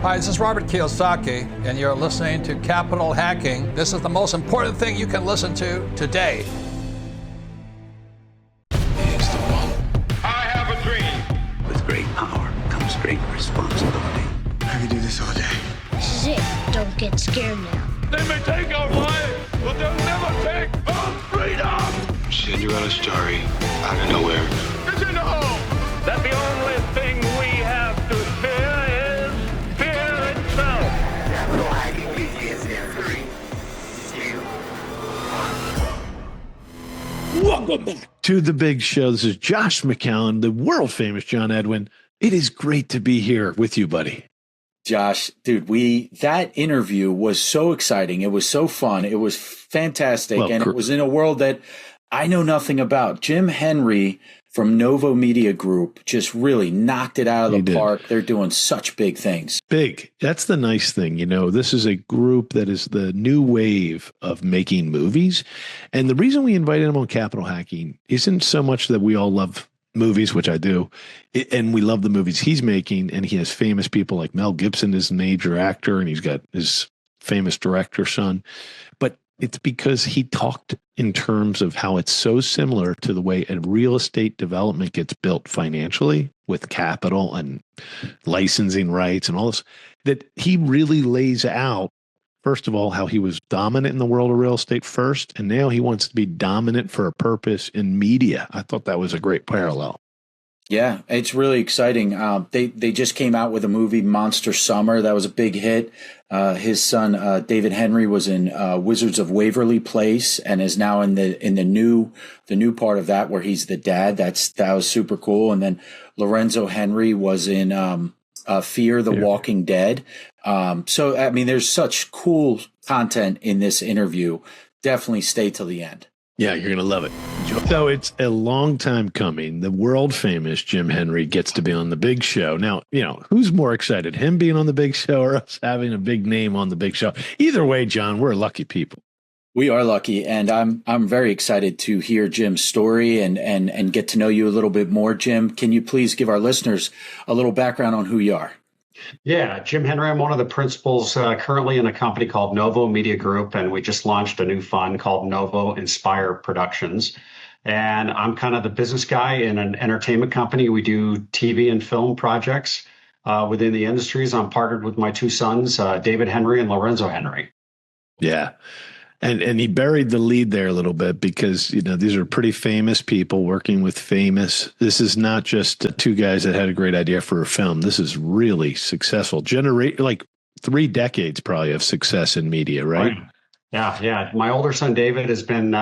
Hi, this is Robert Kiyosaki, and you're listening to Capital Hacking. This is the most important thing you can listen to today. Here's the one. I have a dream. With great power comes great responsibility. I could do this all day. This is it. Don't get scared now. They may take our lives, but they'll never take our freedom. Cinderella story out of nowhere. It's in the hole. That the only thing we have to fear is fear itself. Capital Hacking begins in 3, 2, 1. Welcome back to The Big Show. This is Josh McCown, the world famous John Edwin. It is great to be here with you, buddy. Josh, dude, that interview was so exciting. It was so fun. It was fantastic. And it was in a world that I know nothing about. Jim Henrie from Novo Media Group just really knocked it out of the park. They're doing such big things. Big. That's the nice thing. You know, this is a group that is the new wave of making movies. And the reason we invited him on Capital Hacking isn't so much that we all love movies, which I do, and we love the movies he's making. And he has famous people like Mel Gibson is a major actor, and he's got his famous director son. But it's because he talked in terms of how it's so similar to the way a real estate development gets built financially with capital and licensing rights and all this, that he really lays out, first of all, how he was dominant in the world of real estate first, and now he wants to be dominant for a purpose in media. I thought that was a great parallel. Yeah, it's really exciting. They just came out with a movie, Monster Summer. That was a big hit. His son, David Henrie, was in Wizards of Waverly Place and is now in the new part of that where he's the dad. That was super cool. And then Lorenzo Henrie was in Fear the Walking Dead. So, I mean, there's such cool content in this interview. Definitely stay till the end. Yeah, you're going to love it. So it's a long time coming. The world famous Jim Henrie gets to be on The Big Show. Now, you know, who's more excited, him being on The Big Show or us having a big name on The Big Show? Either way, John, we're lucky people. We are lucky, and I'm very excited to hear Jim's story and get to know you a little bit more. Jim, can you please give our listeners a little background on who you are? Yeah, Jim Henrie. I'm one of the principals currently in a company called Novo Media Group, and we just launched a new fund called Novo Inspire Productions. And I'm kind of the business guy in an entertainment company. We do TV and film projects within the industries. I'm partnered with my two sons, David Henrie and Lorenzo Henrie. Yeah. And he buried the lead there a little bit because, you know, these are pretty famous people working with famous. This is not just two guys that had a great idea for a film. This is really successful. Generate like 3 decades probably of success in media, right? Yeah. My older son, David, has been,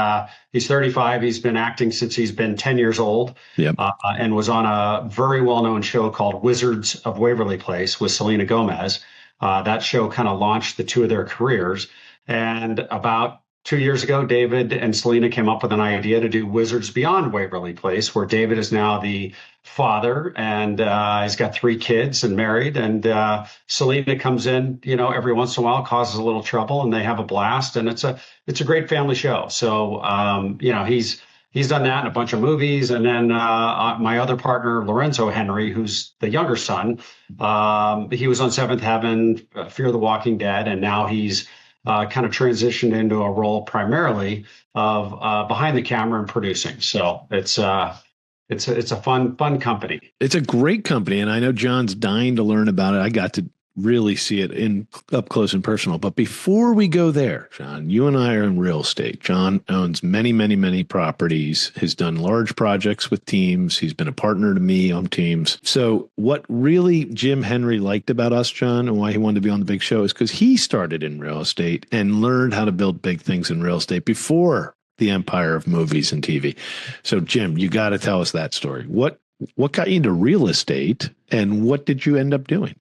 he's 35. He's been acting since he's been 10 years old. Yep. And was on a very well-known show called Wizards of Waverly Place with Selena Gomez. That show kind of launched the two of their careers. And about 2 years ago, David and Selena came up with an idea to do Wizards Beyond Waverly Place, where David is now the father and he's got 3 kids and married. And Selena comes in, you know, every once in a while, causes a little trouble, and they have a blast. And it's a great family show. So, you know, he's done that in a bunch of movies. And then my other partner, Lorenzo Henrie, who's the younger son, he was on Seventh Heaven, Fear the Walking Dead, and now he's kind of transitioned into a role primarily of behind the camera and producing. So it's a fun company. It's a great company, and I know John's dying to learn about it. I got to really see it in up close and personal. But before we go there, John, you and I are in real estate. John owns many, many, many properties, has done large projects with teams. He's been a partner to me on teams. So what really Jim Henrie liked about us, John, and why he wanted to be on The Big Show is because he started in real estate and learned how to build big things in real estate before the empire of movies and TV. So Jim, you got to tell us that story. What got you into real estate, and what did you end up doing?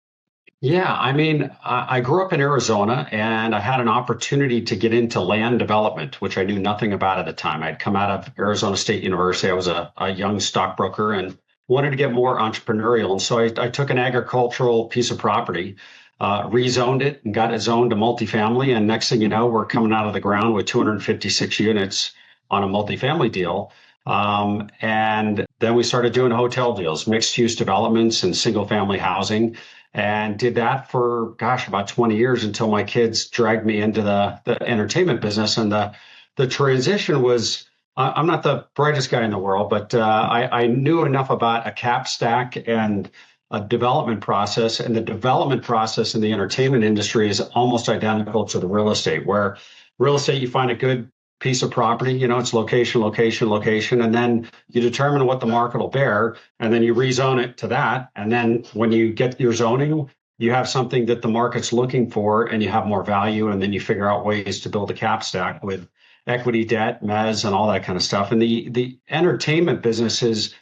Yeah, I mean, I grew up in Arizona, and I had an opportunity to get into land development, which I knew nothing about at the time. I'd come out of Arizona State University. I was a young stockbroker and wanted to get more entrepreneurial. And so I took an agricultural piece of property, rezoned it, and got it zoned to multifamily. And next thing you know, we're coming out of the ground with 256 units on a multifamily deal. And then we started doing hotel deals, mixed use developments and single family housing. and did that for, gosh, about 20 years until my kids dragged me into the entertainment business. And the transition was, I'm not the brightest guy in the world, but I knew enough about a cap stack and a development process. And the development process in the entertainment industry is almost identical to the real estate, where real estate, you find a good piece of property, it's location, location, location, and then you determine what the market will bear, and then you rezone it to that. And then when you get your zoning, you have something that the market's looking for, and you have more value, and then you figure out ways to build a cap stack with equity, debt, mezz, and all that kind of stuff. And the entertainment business is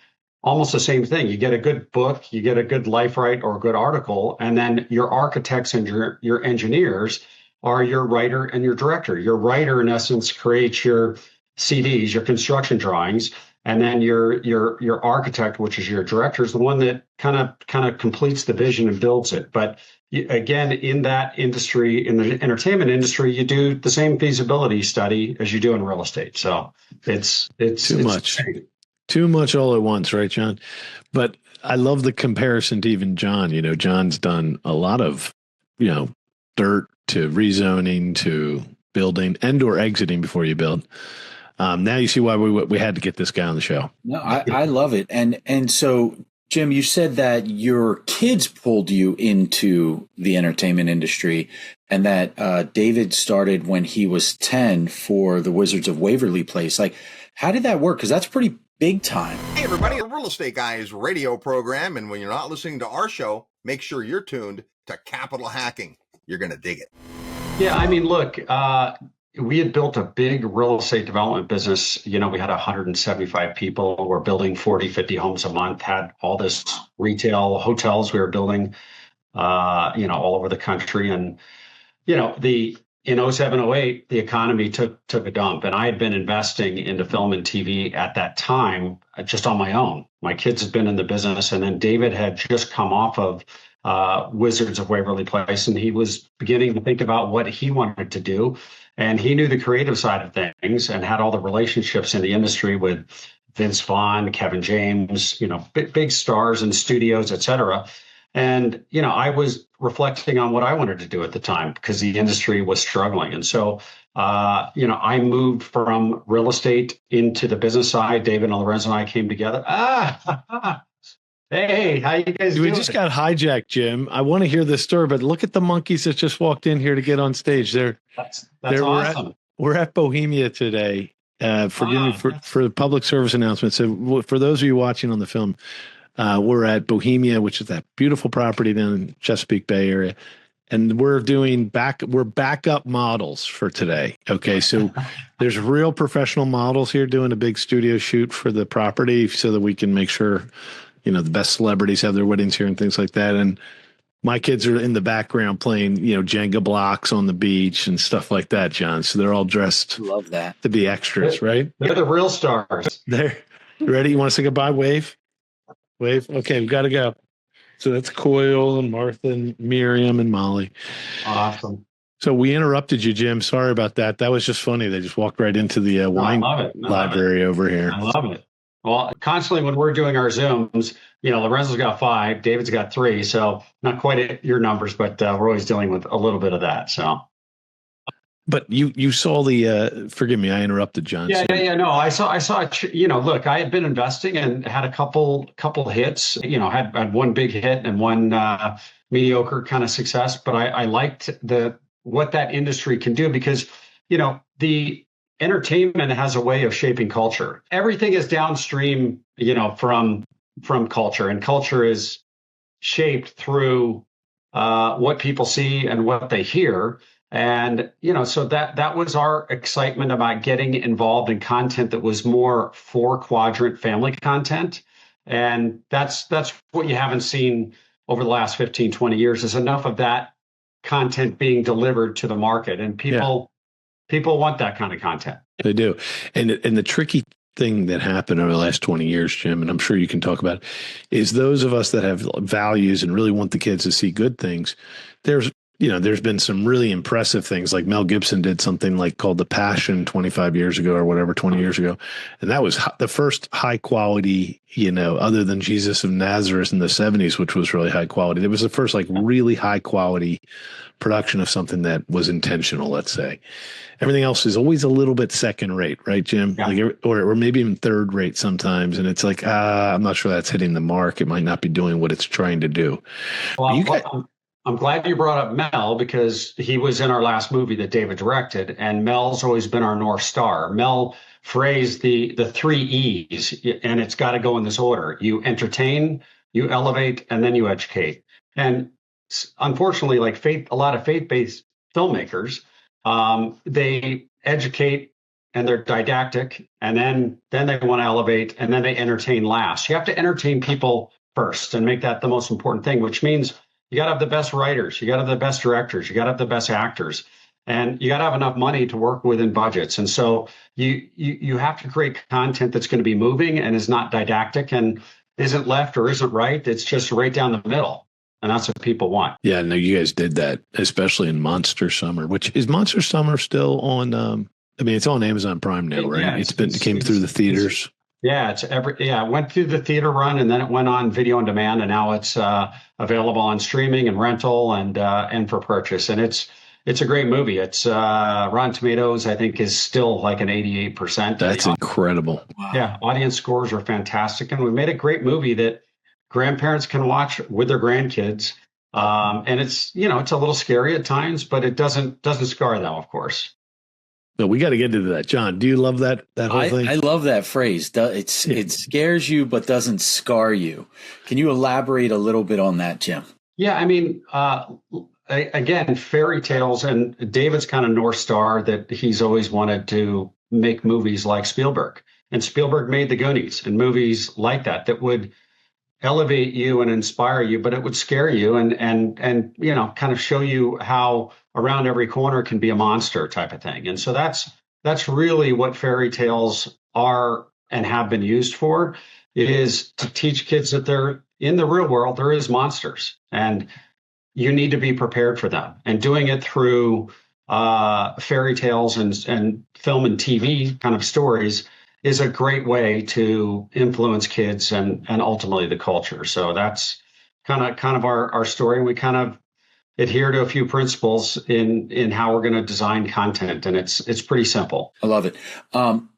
almost the same thing. You get a good book, you get a good life right or a good article, and then your architects and your engineers are your writer and your director. Your writer, in essence, creates your CDs, your construction drawings, and then your architect, which is your director, is the one that kind of completes the vision and builds it. But again, in that industry, in the entertainment industry, you do the same feasibility study as you do in real estate. So it's too much all at once, right, John? But I love the comparison to even John. John's done a lot of, dirt to rezoning to building and or exiting before you build. Now you see why we had to get this guy on the show. No, I love it. And so, Jim, you said that your kids pulled you into the entertainment industry, and that David started when he was 10 for the Wizards of Waverly Place. Like, how did that work? Because that's pretty big time. Hey, everybody, a Real Estate Guys radio program. And when you're not listening to our show, make sure you're tuned to Capital Hacking. You're going to dig it. Yeah, I mean, look, we had built a big real estate development business. We had 175 people. We're building 40, 50 homes a month, had all this retail hotels we were building, all over the country. And, in 07, 08, the economy took a dump. And I had been investing into film and TV at that time, just on my own. My kids had been in the business. And then David had just come off of Wizards of Waverly Place, and he was beginning to think about what he wanted to do. And he knew the creative side of things and had all the relationships in the industry with Vince Vaughn, Kevin James, big stars in studios, et cetera. And, I was reflecting on what I wanted to do at the time because the industry was struggling. And so, I moved from real estate into the business side. David and Lorenzo and I came together. Hey, how you guys doing? We just got hijacked, Jim. I want to hear this story, but look at the monkeys that just walked in here to get on stage. That's awesome. We're at Bohemia today. Forgive me for the public service announcement. So for those of you watching on the film, we're at Bohemia, which is that beautiful property down in Chesapeake Bay area. And we're backup models for today. Okay. So there's real professional models here doing a big studio shoot for the property so that we can make sure, the best celebrities have their weddings here and things like that. And my kids are in the background playing, Jenga blocks on the beach and stuff like that, John. So they're all dressed Love that. to be extras, right? They're the real stars. There. You ready? You want to say goodbye? Wave? Okay, we've got to go. So that's Coyle and Martha and Miriam and Molly. Awesome. So we interrupted you, Jim. Sorry about that. That was just funny. They just walked right into the wine library over here. I love it. Well, constantly when we're doing our Zooms, Lorenzo's got 5, David's got 3. So not quite at your numbers, but we're always dealing with a little bit of that. So. But you saw the, forgive me, I interrupted, John. Yeah. No, I saw, look, I had been investing and had a couple hits, had one big hit and one mediocre kind of success. But I liked what that industry can do because, the entertainment has a way of shaping culture. Everything is downstream, from culture, and culture is shaped through what people see and what they hear. And, so that was our excitement about getting involved in content that was more 4-quadrant family content. And that's what you haven't seen over the last 15, 20 years is enough of that content being delivered to the market. And people want that kind of content. They do. And the tricky thing that happened over the last 20 years, Jim, and I'm sure you can talk about it, is those of us that have values and really want the kids to see good things. There's there's been some really impressive things. Like Mel Gibson did something like called The Passion 25 years ago or whatever, 20 years ago. And that was the first high quality, other than Jesus of Nazareth in the 70s, which was really high quality. It was the first like really high quality production of something that was intentional, let's say. Everything else is always a little bit second rate, right, Jim? Yeah. Like, or maybe even third rate sometimes. And it's like, I'm not sure that's hitting the mark. It might not be doing what it's trying to do. Well, I'm glad you brought up Mel, because he was in our last movie that David directed, and Mel's always been our North Star. Mel phrased the 3 E's, and it's got to go in this order. You entertain, you elevate, and then you educate. And unfortunately, like a lot of faith-based filmmakers, they educate and they're didactic, and then they want to elevate, and then they entertain last. You have to entertain people first and make that the most important thing, which means you got to have the best writers, you got to have the best directors, you got to have the best actors, and you got to have enough money to work within budgets. And so you have to create content that's going to be moving and is not didactic and isn't left or isn't right. It's just right down the middle. And that's what people want. Yeah, no, you guys did that, especially in Monster Summer, which is Monster Summer still on, it's on Amazon Prime now, right? Yeah, it came through the theaters. Yeah, it went through the theater run, and then it went on video on demand, and now it's available on streaming and rental and for purchase. And it's a great movie. It's Rotten Tomatoes, I think, is still like an 88%. That's incredible. Wow. Yeah, audience scores are fantastic, and we made a great movie that grandparents can watch with their grandkids. And it's it's a little scary at times, but it doesn't scar them, of course. No, we got to get into that. John, do you love that whole thing? I love that phrase. It scares you, but doesn't scar you. Can you elaborate a little bit on that, Jim? Yeah, again, fairy tales, and David's kind of North Star that he's always wanted to make movies like Spielberg. And Spielberg made the Goonies and movies like that would elevate you and inspire you, but it would scare you and kind of show you how around every corner can be a monster type of thing. And so that's really what fairy tales are and have been used for, is to teach kids that they're in the real world, there is monsters and you need to be prepared for them. And doing it through fairy tales and film and TV kind of stories is a great way to influence kids and ultimately the culture. So that's kind of our story. And we kind of adhere to a few principles in how we're going to design content. And it's pretty simple. I love it.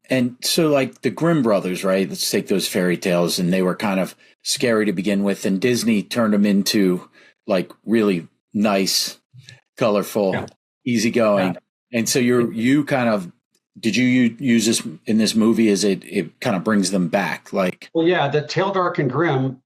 And so like the Grimm brothers, right? Let's take those fairy tales, and they were kind of scary to begin with. And Disney turned them into like really nice, colorful, easygoing. Yeah. And so you kind of, did you use this in this movie as it kind of brings them back? Like, well, yeah, the Tale Dark and Grimm,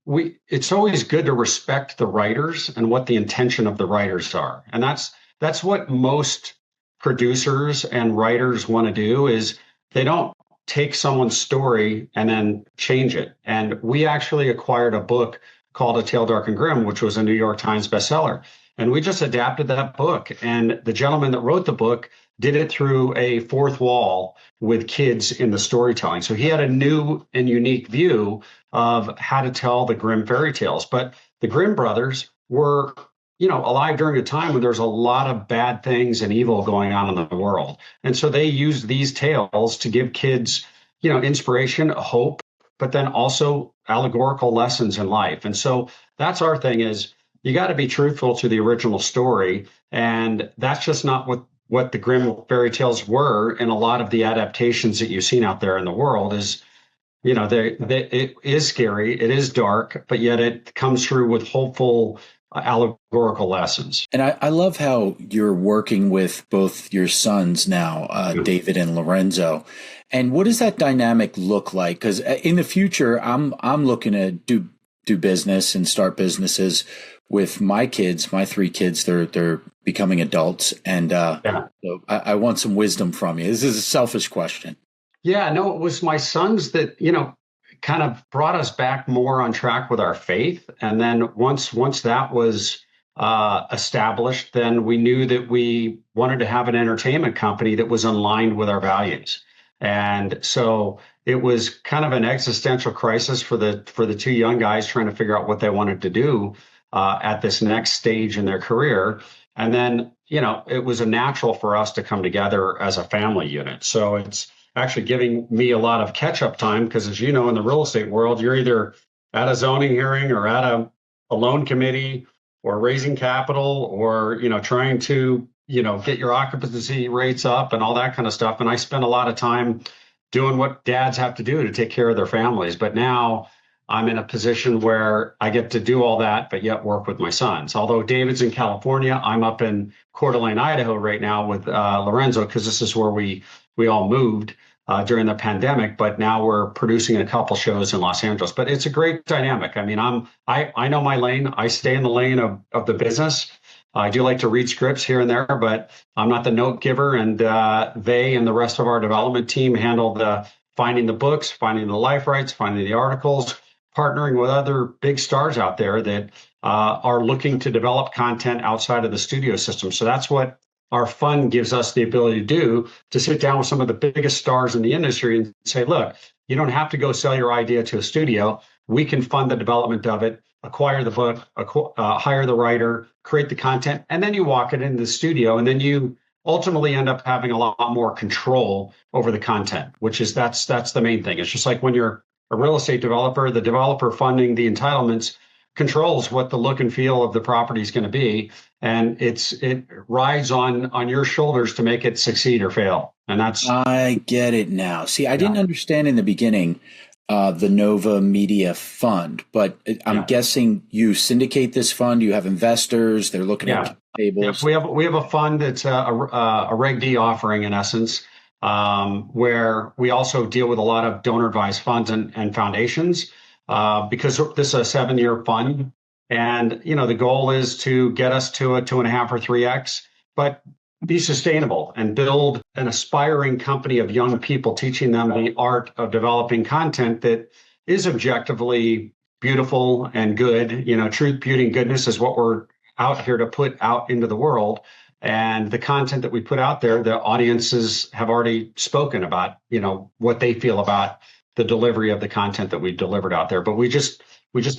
it's always good to respect the writers and what the intention of the writers are. And that's what most producers and writers want to do, is they don't take someone's story and then change it. And we actually acquired a book called A Tale Dark and Grimm, which was a New York Times bestseller. And we just adapted that book. And the gentleman that wrote the book did it through a fourth wall with kids in the storytelling. So he had a new and unique view of how to tell the Grimm fairy tales. But the Grimm brothers were, alive during a time when there's a lot of bad things and evil going on in the world. And so they used these tales to give kids, inspiration, hope, but then also allegorical lessons in life. And so that's our thing, is you got to be truthful to the original story. And that's just not what the Grimm fairy tales were. And a lot of the adaptations that you've seen out there in the world is, it is scary, it is dark, but yet it comes through with hopeful allegorical lessons. And I love how you're working with both your sons now, David and Lorenzo. And what does that dynamic look like? Because in the future, I'm looking to do business and start businesses with my kids, my 3 kids. They're becoming adults, and so I want some wisdom from you. This is a selfish question. Yeah, no, it was my sons that kind of brought us back more on track with our faith. And then once that was established, then we knew that we wanted to have an entertainment company that was aligned with our values. And so it was kind of an existential crisis for the 2 young guys trying to figure out what they wanted to do at this next stage in their career. And then, it was a natural for us to come together as a family unit. So it's actually giving me a lot of catch-up time because, as you know, in the real estate world, you're either at a zoning hearing or at a loan committee or raising capital or, trying to, get your occupancy rates up and all that kind of stuff. And I spend a lot of time doing what dads have to do to take care of their families. But now I'm in a position where I get to do all that, but yet work with my sons. Although David's in California, I'm up in Coeur d'Alene, Idaho right now with Lorenzo, because this is where we all moved during the pandemic. But now we're producing a couple shows in Los Angeles. But it's a great dynamic. I mean, I know my lane. I stay in the lane of the business. I do like to read scripts here and there, but I'm not the note giver. And they and the rest of our development team handle the finding the books, finding the life rights, finding the articles, partnering with other big stars out there that are looking to develop content outside of the studio system. So that's what our fund gives us the ability to do, to sit down with some of the biggest stars in the industry and say, look, you don't have to go sell your idea to a studio. We can fund the development of it, acquire the book, hire the writer, create the content, and then you walk it into the studio, and then you ultimately end up having a lot more control over the content, which is that's the main thing. It's just like when you're a real estate developer, the developer funding the entitlements controls what the look and feel of the property is going to be, and it rides on your shoulders to make it succeed or fail. And I get it now. See, I didn't understand in the beginning the Novo Media Fund, but I'm guessing you syndicate this fund. You have investors. They're looking at tables. We have a fund that's a Reg D offering in essence, where we also deal with a lot of donor advised funds and foundations, because this is a 7-year fund. And, the goal is to get us to a 2.5 or 3x, but be sustainable and build an aspiring company of young people, teaching them the art of developing content that is objectively beautiful and good. Truth, beauty, and goodness is what we're out here to put out into the world. And the content that we put out there, the audiences have already spoken about, what they feel about the delivery of the content that we delivered out there. But we just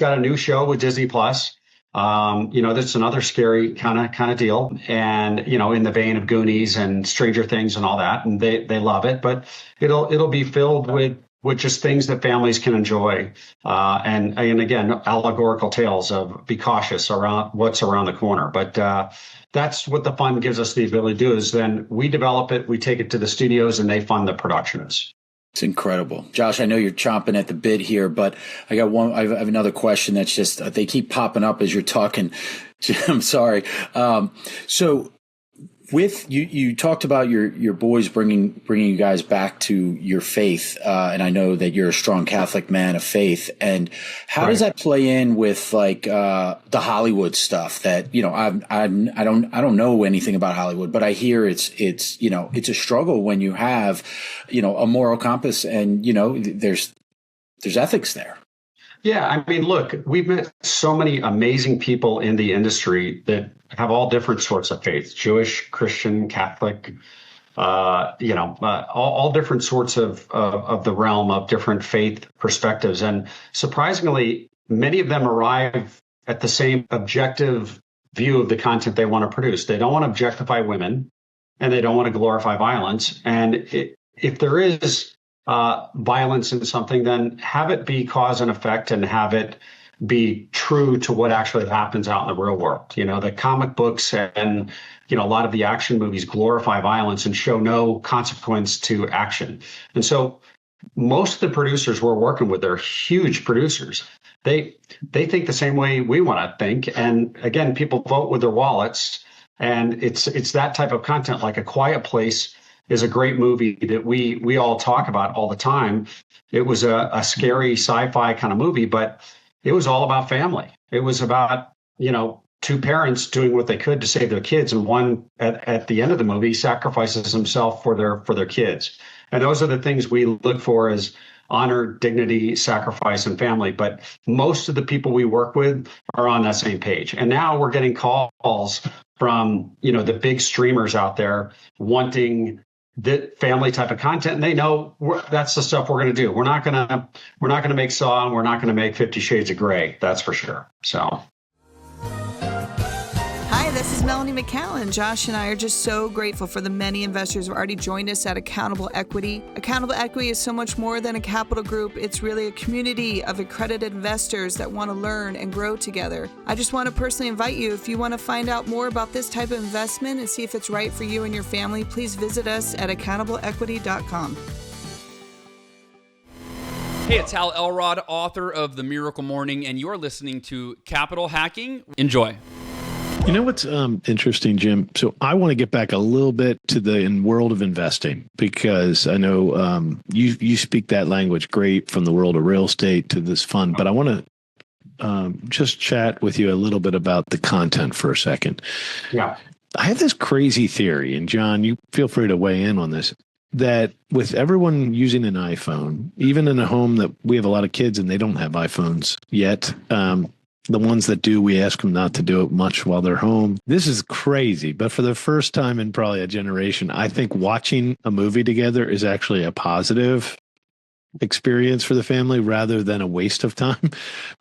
got a new show with Disney Plus. That's another scary kind of deal, and in the vein of Goonies and Stranger Things and all that, and they love it. But it'll be filled with just things that families can enjoy, and again, allegorical tales of be cautious around what's around the corner. But that's what the fund gives us the ability to do. Is then we develop it, we take it to the studios, and they fund the productions. It's incredible. Josh, I know you're chomping at the bit here, but I have another question that's just, they keep popping up as you're talking. I'm sorry. So with you talked about your boys bringing you guys back to your faith. And I know that you're a strong Catholic man of faith. And how does that play in with like, the Hollywood stuff that, I don't know anything about Hollywood, but I hear it's a struggle when you have, a moral compass and, there's ethics there. Yeah. I mean, look, we've met so many amazing people in the industry that have all different sorts of faiths: Jewish, Christian, Catholic, all different sorts of the realm of different faith perspectives. And surprisingly, many of them arrive at the same objective view of the content they want to produce. They don't want to objectify women, and they don't want to glorify violence. And if there is violence in something, then have it be cause and effect, and have it be true to what actually happens out in the real world. The comic books and, a lot of the action movies glorify violence and show no consequence to action. And so most of the producers we're working with, they're huge producers. They think the same way we want to think. And again, people vote with their wallets. And it's that type of content. Like A Quiet Place is a great movie that we all talk about all the time. It was a scary sci-fi kind of movie, but it was all about family. It was about, two parents doing what they could to save their kids. And one at the end of the movie sacrifices himself for their kids. And those are the things we look for as honor, dignity, sacrifice, and family. But most of the people we work with are on that same page. And now we're getting calls from, the big streamers out there wanting the family type of content, and they know that's the stuff we're going to do. We're not going to make Saw, and we're not going to make 50 Shades of Grey. That's for sure. So, hi, this is Melanie McCallan. Josh and I are just so grateful for the many investors who have already joined us at Accountable Equity. Accountable Equity is so much more than a capital group. It's really a community of accredited investors that want to learn and grow together. I just want to personally invite you, if you want to find out more about this type of investment and see if it's right for you and your family, please visit us at accountableequity.com. Hey, it's Hal Elrod, author of The Miracle Morning, and you're listening to Capital Hacking. Enjoy. You know what's interesting, Jim? So I want to get back a little bit to the world of investing, because I know you speak that language great, from the world of real estate to this fund. But I want to just chat with you a little bit about the content for a second. Yeah. I have this crazy theory, and John, you feel free to weigh in on this, that with everyone using an iPhone, even in a home that we have a lot of kids and they don't have iPhones yet, the ones that do, we ask them not to do it much while they're home. This is crazy, but for the first time in probably a generation, I think watching a movie together is actually a positive experience for the family rather than a waste of time,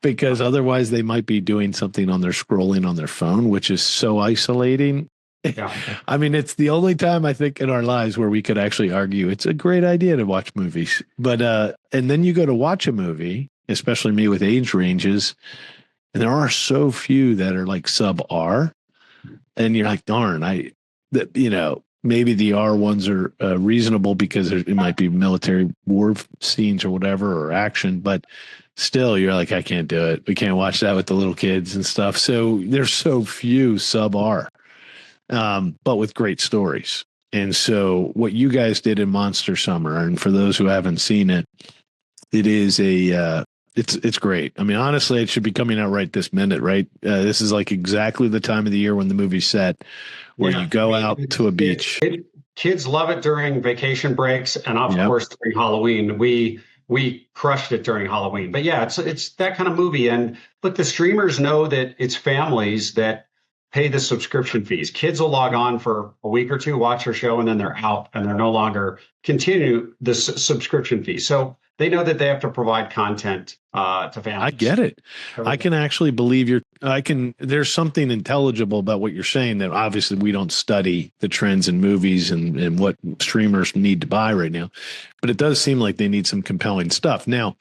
because otherwise they might be doing something on their scrolling on their phone, which is so isolating. Yeah. I mean, it's the only time I think in our lives where we could actually argue it's a great idea to watch movies. But and then you go to watch a movie, especially me with age ranges, and there are so few that are like sub R, and you're like, darn, maybe the R ones are reasonable because it might be military war scenes or whatever, or action, but still you're like, I can't do it. We can't watch that with the little kids and stuff. So there's so few sub R. But with great stories. And so what you guys did in Monster Summer, and for those who haven't seen it, it is it's great. I mean, honestly, it should be coming out right this minute, right? This is like exactly the time of the year when the movie's set, where you go out to a beach. Kids love it during vacation breaks, and of course during Halloween. We crushed it during Halloween. But yeah, it's that kind of movie. And look, the streamers know that it's families that pay the subscription fees. Kids will log on for a week or two, watch their show, and then they're out, and they're no longer continue the subscription fee. So they know that they have to provide content to families. I get it. I can actually believe there's something intelligible about what you're saying, that obviously we don't study the trends in movies and what streamers need to buy right now, but it does seem like they need some compelling stuff. Now,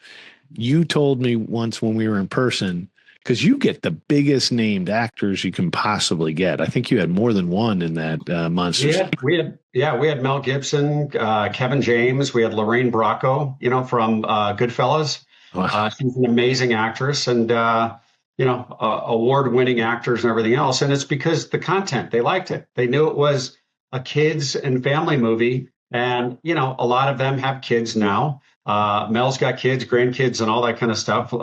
you told me once when we were in person, because you get the biggest named actors you can possibly get. I think you had more than one in that Monster. We had Mel Gibson, Kevin James. We had Lorraine Bracco, from Goodfellas. Wow. She's an amazing actress, and award-winning actors and everything else. And it's because the content, they liked it. They knew it was a kids and family movie, and a lot of them have kids now. Mel's got kids, grandkids, and all that kind of stuff.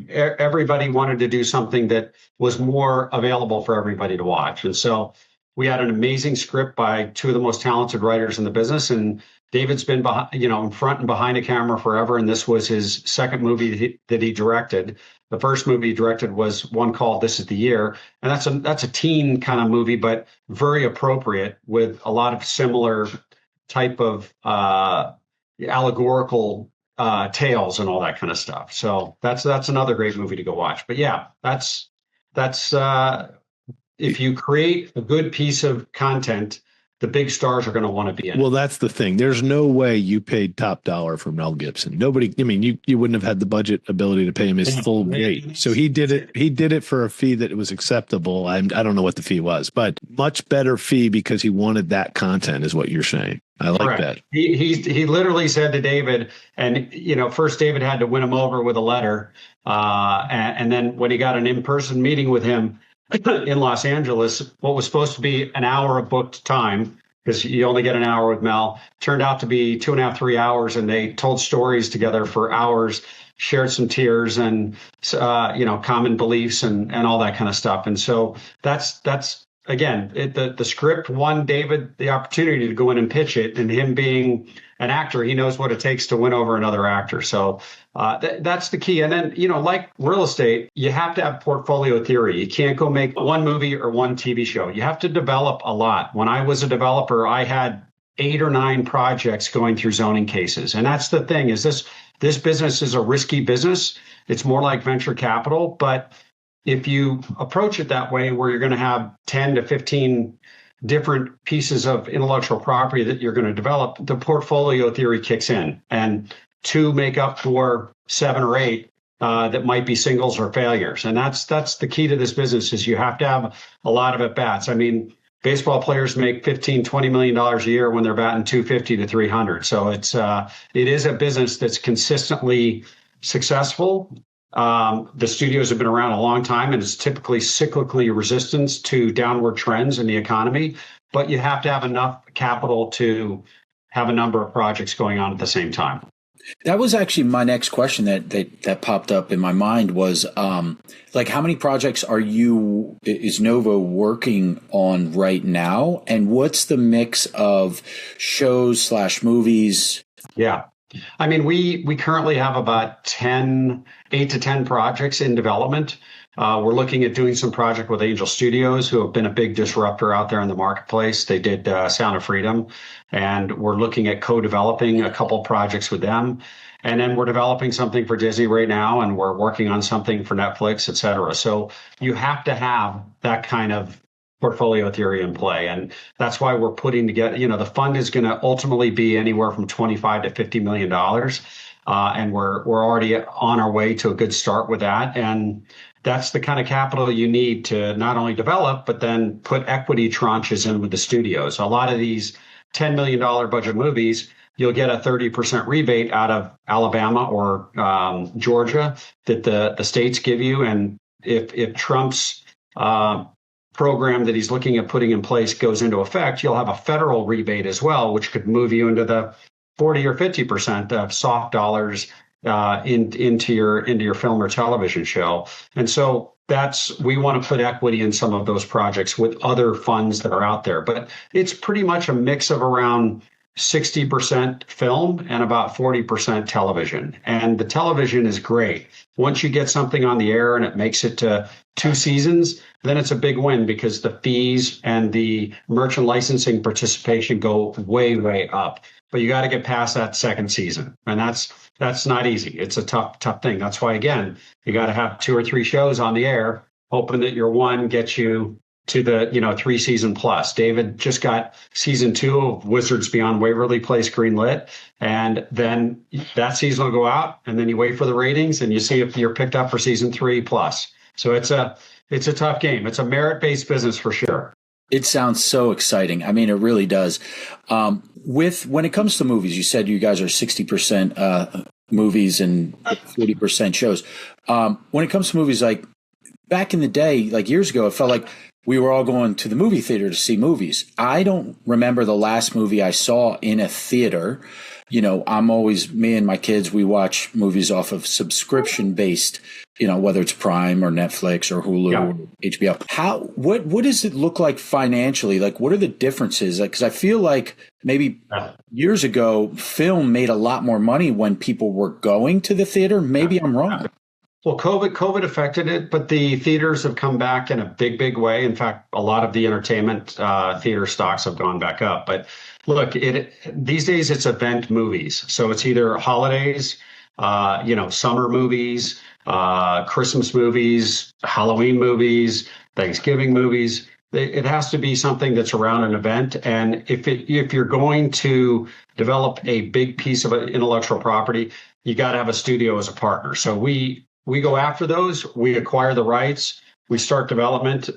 Everybody wanted to do something that was more available for everybody to watch. And so we had an amazing script by two of the most talented writers in the business. And David's been in front and behind a camera forever. And this was his second movie that he directed. The first movie he directed was one called This Is the Year. And that's a teen kind of movie, but very appropriate, with a lot of similar type of allegorical tales and all that kind of stuff. So that's another great movie to go watch. But yeah, that's if you create a good piece of content, the big stars are going to want to be in. Well, that's the thing. There's no way you paid top dollar for Mel Gibson. Nobody, you wouldn't have had the budget ability to pay him his full rate. So he did it for a fee that was acceptable. I don't know what the fee was, but much better fee because he wanted that content, is what you're saying. I like Correct. that. He literally said to David, and first David had to win him over with a letter, and then when he got an in-person meeting with him in Los Angeles, what was supposed to be an hour of booked time, because you only get an hour with Mel, turned out to be 2.5, 3 hours, and they told stories together for hours, shared some tears and common beliefs and all that kind of stuff. And so that's again, the script won David the opportunity to go in and pitch it, and him being an actor, he knows what it takes to win over another actor. So that's the key. And then, like real estate, you have to have portfolio theory. You can't go make one movie or one TV show. You have to develop a lot. When I was a developer, I had 8 or 9 projects going through zoning cases. And that's the thing, is this business is a risky business. It's more like venture capital, but if you approach it that way, where you're going to have 10 to 15 different pieces of intellectual property that you're going to develop, the portfolio theory kicks in, and 2 make up for 7 or 8 that might be singles or failures. And that's the key to this business, is you have to have a lot of at bats. I mean, baseball players make $15-20 million a year when they're batting 250 to 300. So it is a business that's consistently successful. The studios have been around a long time, and it's typically cyclically resistant to downward trends in the economy. But you have to have enough capital to have a number of projects going on at the same time. That was actually my next question that popped up in my mind was, like, how many projects is Novo working on right now? And what's the mix of shows / movies? Yeah. I mean, we currently have about 8 to 10 projects in development. We're looking at doing some project with Angel Studios, who have been a big disruptor out there in the marketplace. They did Sound of Freedom, and we're looking at co-developing a couple projects with them. And then we're developing something for Disney right now, and we're working on something for Netflix, et cetera. So you have to have that kind of portfolio theory in play. And that's why we're putting together, the fund is going to ultimately be anywhere from $25 to $50 million. And we're already on our way to a good start with that. And that's the kind of capital you need to not only develop, but then put equity tranches in with the studios. A lot of these $10 million budget movies, you'll get a 30% rebate out of Alabama or Georgia that the states give you. And if Trump's program that he's looking at putting in place goes into effect, you'll have a federal rebate as well, which could move you into the 40 or 50% of soft dollars into your film or television show. And so we want to put equity in some of those projects with other funds that are out there. But it's pretty much a mix of around 60% film and about 40% television. And the television is great. Once you get something on the air and it makes it to 2 seasons, then it's a big win, because the fees and the merchant licensing participation go way, way up. But you got to get past that 2nd season. And that's not easy. It's a tough thing. That's why, again, you got to have 2 or 3 shows on the air, hoping that your one gets you to the 3 season plus. David just got season 2 of Wizards Beyond Waverly Place greenlit, and then that season will go out, and then you wait for the ratings, and you see if you're picked up for season 3 plus. So it's a tough game. It's a merit-based business for sure. It sounds so exciting. I mean, it really does. When it comes to movies, you said you guys are 60% movies and 40% shows. When it comes to movies, like back in the day, like years ago, it felt like we were all going to the movie theater to see movies. I don't remember the last movie I saw in a theater. Me and my kids, we watch movies off of subscription-based, whether it's Prime or Netflix or Hulu or HBO. What does it look like financially? Like, what are the differences? Like, because I feel like maybe years ago, film made a lot more money when people were going to the theater. Maybe I'm wrong. Well, COVID affected it, but the theaters have come back in a big, big way. In fact, a lot of the entertainment theater stocks have gone back up. But look, these days it's event movies. So it's either holidays, summer movies, Christmas movies, Halloween movies, Thanksgiving movies. It has to be something that's around an event. And if you're going to develop a big piece of intellectual property, you got to have a studio as a partner. So we go after those, we acquire the rights, we start development,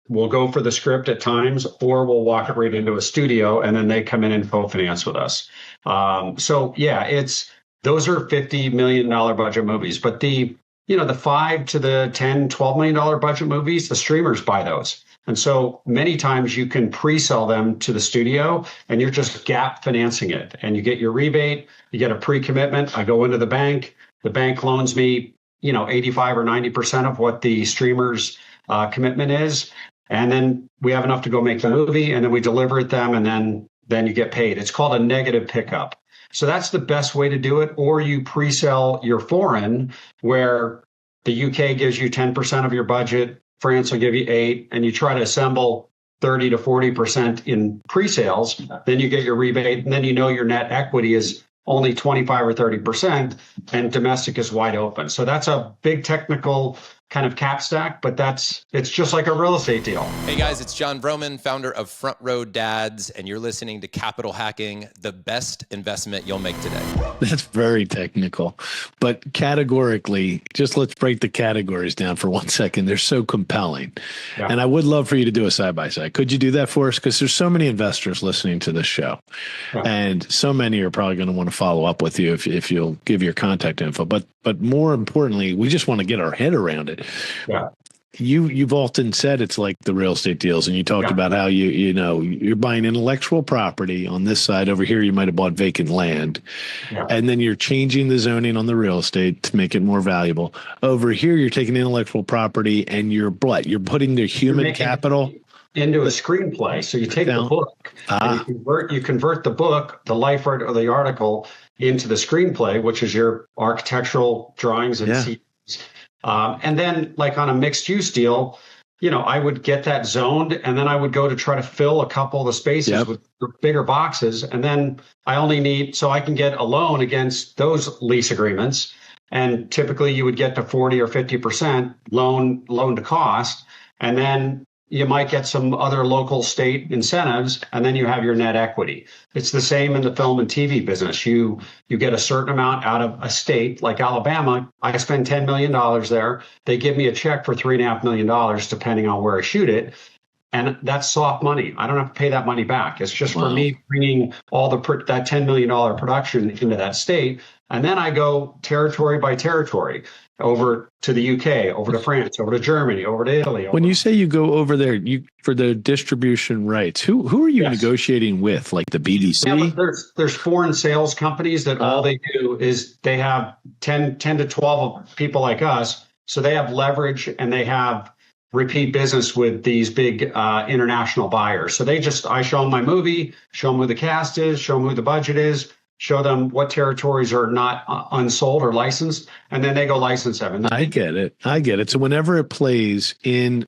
we'll go for the script at times, or we'll walk it right into a studio, and then they come in and co-finance with us. Those are $50 million budget movies. But the $5 to the $10, $12 million budget movies, the streamers buy those. And so many times you can pre-sell them to the studio, and you're just gap financing it. And you get your rebate, you get a pre-commitment. I go into the bank loans me 85 or 90% of what the streamer's commitment is. And then we have enough to go make the movie, and then we deliver it them, and then you get paid. It's called a negative pickup. So that's the best way to do it. Or you pre-sell your foreign, where the UK gives you 10% of your budget, France will give you 8%, and you try to assemble 30 to 40% in pre-sales. Then you get your rebate, and then your net equity is only 25 or 30%, and domestic is wide open. So that's a big technical kind of cap stack, but it's just like a real estate deal. Hey guys, it's John Vroman, founder of Front Row Dads, and you're listening to Capital Hacking, the best investment you'll make today. That's very technical, but categorically, just let's break the categories down for 1 second. They're so compelling. Yeah. And I would love for you to do a side-by-side. Could you do that for us? Because there's so many investors listening to this show, and so many are probably going to want to follow up with you if you'll give your contact info. But more importantly, we just want to get our head around it. Yeah. You've often said it's like the real estate deals, and you talked about how you're buying intellectual property on this side. Over here, you might have bought vacant land, and then you're changing the zoning on the real estate to make it more valuable. Over here, you're taking intellectual property and you're putting the human capital into a screenplay. So you take the book and you convert the book, the life art or the article, into the screenplay, which is your architectural drawings and scenes. And then, like on a mixed use deal, I would get that zoned, and then I would go to try to fill a couple of the spaces with bigger boxes. And then I only need, so I can get a loan against those lease agreements. And typically you would get to 40 or 50% loan to cost. And then you might get some other local state incentives, and then you have your net equity. It's the same in the film and TV business. You get a certain amount out of a state like Alabama. I spend $10 million there. They give me a check for $3.5 million, depending on where I shoot it. And that's soft money. I don't have to pay that money back. It's just for me bringing all that $10 million production into that state. And then I go territory by territory, over to the UK, over to France, over to Germany, over to Italy. When you say you go over there, for the distribution rights, who are you negotiating with? Like the BDC? Yeah, there's foreign sales companies that all they do is they have 10 to 12 people like us. So they have leverage and they have repeat business with these big international buyers. So I show them my movie, show them who the cast is, show them who the budget is, show them what territories are not unsold or licensed, and then they go license them. I get it. So whenever it plays in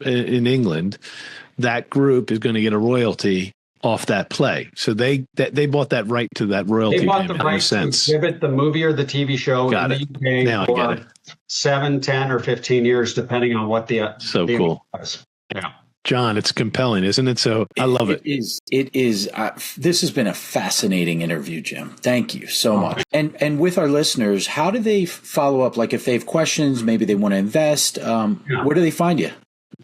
England, that group is going to get a royalty off that play. So they bought that right to that royalty. They bought the payment, right to exhibit the movie or the TV show in the UK now for I get it. 7, 10, or 15 years, depending on what the cool was. Yeah. John, it's compelling, isn't it? So I love it. It is. This has been a fascinating interview, Jim. Thank you so much. And with our listeners, how do they follow up? Like if they have questions, maybe they want to invest, where do they find you?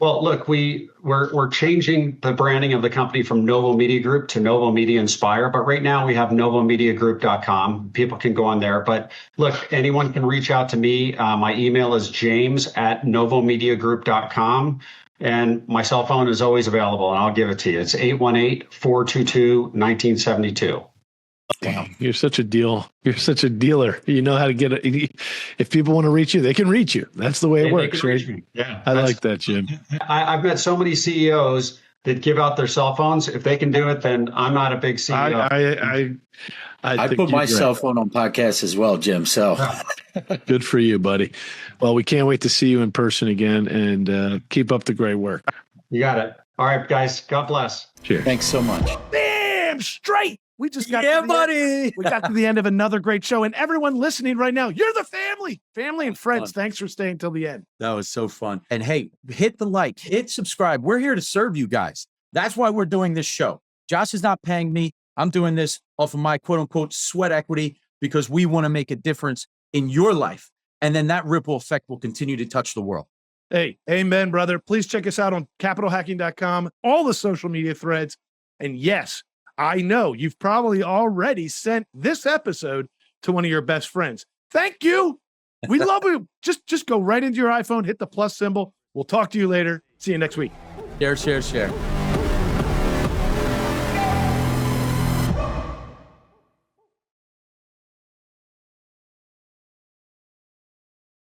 Well, look, we're changing the branding of the company from Novo Media Group to Novo Media Inspire. But right now we have novomediagroup.com. People can go on there. But look, anyone can reach out to me. My email is james@novomediagroup.com. And my cell phone is always available, and I'll give it to you. It's 818-422-1972. Wow. You're such a deal. You're such a dealer. You know how to get it. If people want to reach you, they can reach you. That's the way it works, right? Yeah. I like that, Jim. I've met so many CEOs that give out their cell phones. If they can do it, then I'm not a big CEO. I put my cell phone on podcasts as well, Jim. So good for you, buddy. Well, we can't wait to see you in person again, and keep up the great work. You got it. All right, guys. God bless. Cheers. Thanks so much. Damn straight. We just got we got to the end of another great show, and everyone listening right now, you're the family and friends. Thanks for staying till the end. That was so fun. And hey, hit the like, hit subscribe. We're here to serve you guys. That's why we're doing this show. Josh is not paying me. I'm doing this off of my quote unquote sweat equity because we want to make a difference in your life. And then that ripple effect will continue to touch the world. Hey, amen, brother. Please check us out on capitalhacking.com, all the social media threads. And yes, I know you've probably already sent this episode to one of your best friends. Thank you. We love you. Just go right into your iPhone, hit the plus symbol. We'll talk to you later. See you next week. Share.